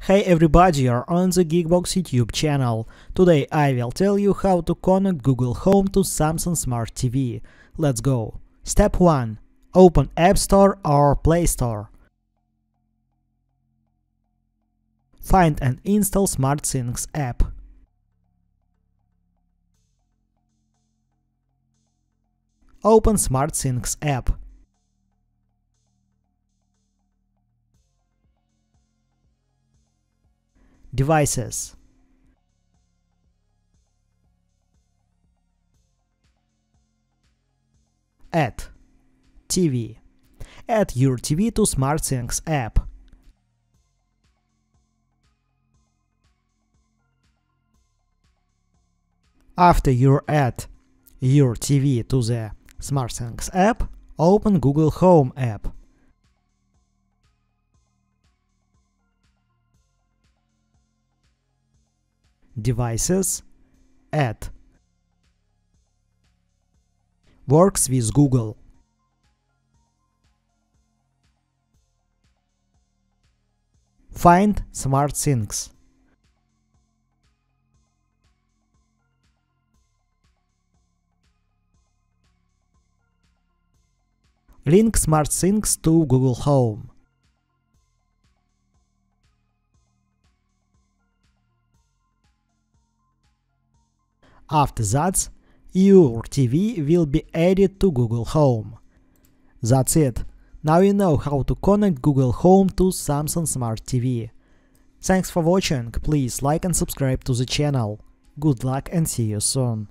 Hey everybody, you're on the GeekBox YouTube channel. Today I will tell you how to connect Google Home to Samsung Smart TV. Let's go. Step 1. Open App Store or Play Store. Find and install SmartThings app. Open SmartThings app. Devices. Add TV. Add your TV to SmartThings app. After you add your TV to the SmartThings app, open Google Home app. Devices. Add. Works with Google. Find SmartThings. Link SmartThings to Google Home. After that, your TV will be added to Google Home. That's it. Now you know how to connect Google Home to Samsung Smart TV. Thanks for watching, please like and subscribe to the channel. Good luck and see you soon.